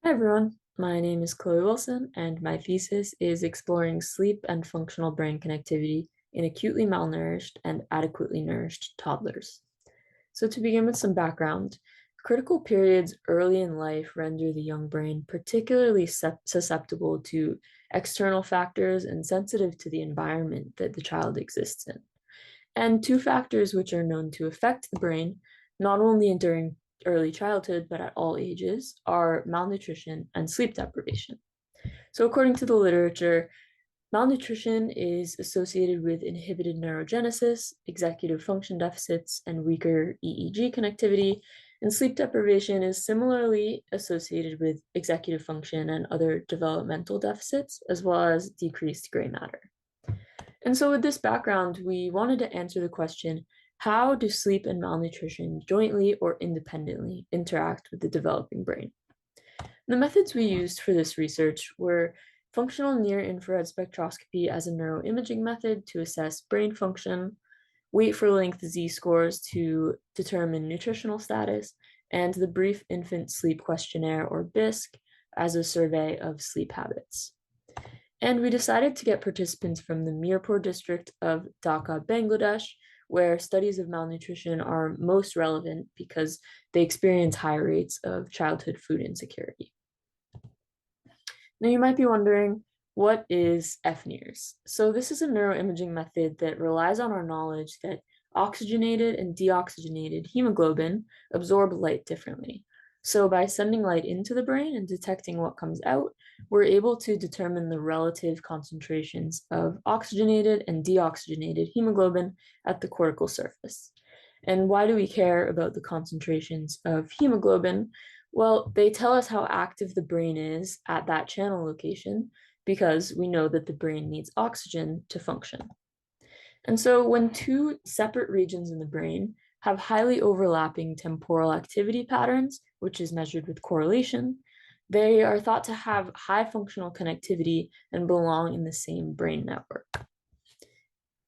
Hi everyone, my name is Chloe Wilson, and my thesis is exploring sleep and functional brain connectivity in acutely malnourished and adequately nourished toddlers. So, to begin with some background, critical periods early in life render the young brain particularly susceptible to external factors and sensitive to the environment that the child exists in. And two factors which are known to affect the brain, not only during early childhood, but at all ages, are malnutrition and sleep deprivation. So, according to the literature, malnutrition is associated with inhibited neurogenesis, executive function deficits, and weaker EEG connectivity. And sleep deprivation is similarly associated with executive function and other developmental deficits, as well as decreased gray matter. And so, with this background, we wanted to answer the question, how do sleep and malnutrition jointly or independently interact with the developing brain? The methods we used for this research were functional near-infrared spectroscopy as a neuroimaging method to assess brain function, weight for length z-scores to determine nutritional status, and the Brief Infant Sleep Questionnaire, or BISC, as a survey of sleep habits. And we decided to get participants from the Mirpur district of Dhaka, Bangladesh, where studies of malnutrition are most relevant because they experience high rates of childhood food insecurity. Now, you might be wondering, what is FNIRS? So this is a neuroimaging method that relies on our knowledge that oxygenated and deoxygenated hemoglobin absorb light differently. So by sending light into the brain and detecting what comes out, we're able to determine the relative concentrations of oxygenated and deoxygenated hemoglobin at the cortical surface. And why do we care about the concentrations of hemoglobin? Well, they tell us how active the brain is at that channel location because we know that the brain needs oxygen to function. And so when two separate regions in the brain have highly overlapping temporal activity patterns, which is measured with correlation, they are thought to have high functional connectivity and belong in the same brain network.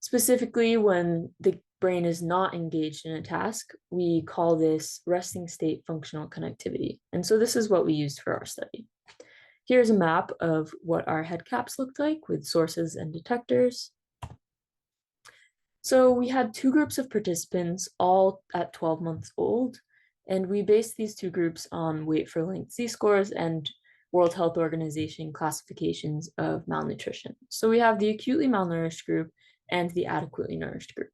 Specifically, when the brain is not engaged in a task, we call this resting state functional connectivity. And so this is what we used for our study. Here's a map of what our head caps looked like with sources and detectors. So we had two groups of participants, all at 12 months old, and we based these two groups on weight for length z-scores and World Health Organization classifications of malnutrition. So we have the acutely malnourished group and the adequately nourished group.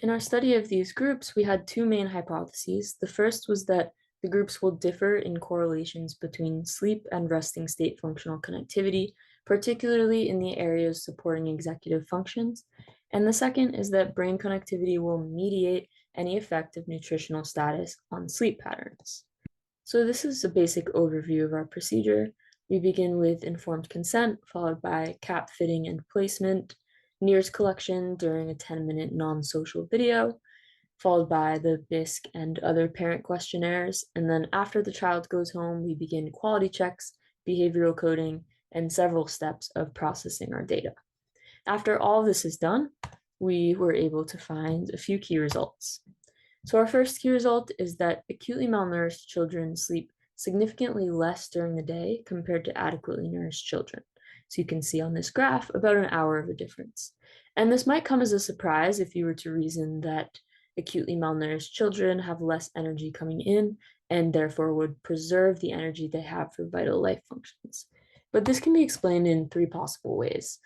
In our study of these groups, we had two main hypotheses. The first was that the groups will differ in correlations between sleep and resting state functional connectivity, particularly in the areas supporting executive functions. And the second is that brain connectivity will mediate any effect of nutritional status on sleep patterns. So this is a basic overview of our procedure. We begin with informed consent, followed by cap fitting and placement, NIRS collection during a 10-minute non-social video, followed by the BISC and other parent questionnaires. And then after the child goes home, we begin quality checks, behavioral coding, and several steps of processing our data. After all this is done, we were able to find a few key results. So our first key result is that acutely malnourished children sleep significantly less during the day compared to adequately nourished children. So you can see on this graph about an hour of a difference. And this might come as a surprise if you were to reason that acutely malnourished children have less energy coming in and therefore would preserve the energy they have for vital life functions. But this can be explained in three possible ways.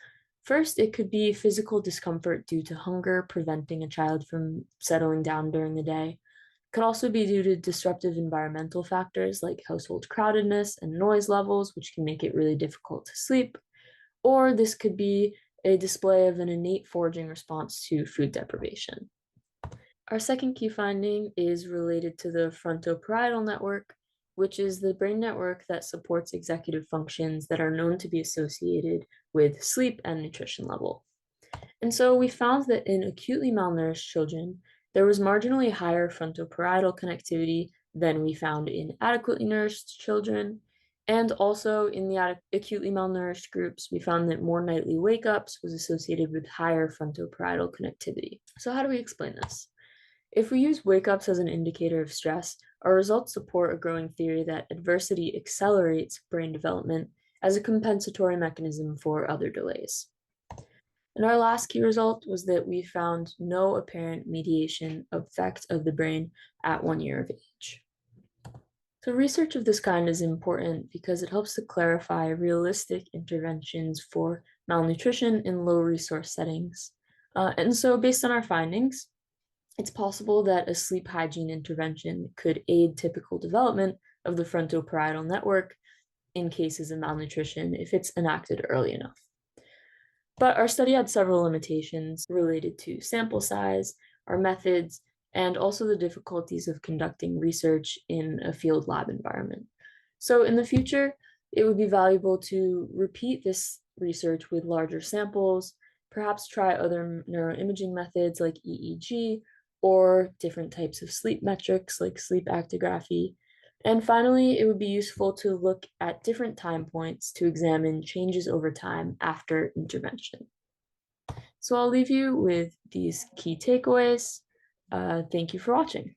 First, it could be physical discomfort due to hunger preventing a child from settling down during the day. It could also be due to disruptive environmental factors like household crowdedness and noise levels, which can make it really difficult to sleep. Or this could be a display of an innate foraging response to food deprivation. Our second key finding is related to the frontoparietal network, which is the brain network that supports executive functions that are known to be associated with sleep and nutrition level. And so we found that in acutely malnourished children, there was marginally higher frontoparietal connectivity than we found in adequately nourished children. And also in the acutely malnourished groups, we found that more nightly wake ups was associated with higher frontoparietal connectivity. So how do we explain this? If we use wake-ups as an indicator of stress, our results support a growing theory that adversity accelerates brain development as a compensatory mechanism for other delays. And our last key result was that we found no apparent mediation effect of the brain at 1 year of age. So research of this kind is important because it helps to clarify realistic interventions for malnutrition in low resource settings. And so based on our findings, it's possible that a sleep hygiene intervention could aid typical development of the frontoparietal network in cases of malnutrition if it's enacted early enough. But our study had several limitations related to sample size, our methods, and also the difficulties of conducting research in a field lab environment. So in the future, it would be valuable to repeat this research with larger samples, perhaps try other neuroimaging methods like EEG, or different types of sleep metrics like sleep actigraphy. And finally, it would be useful to look at different time points to examine changes over time after intervention. So I'll leave you with these key takeaways. Thank you for watching.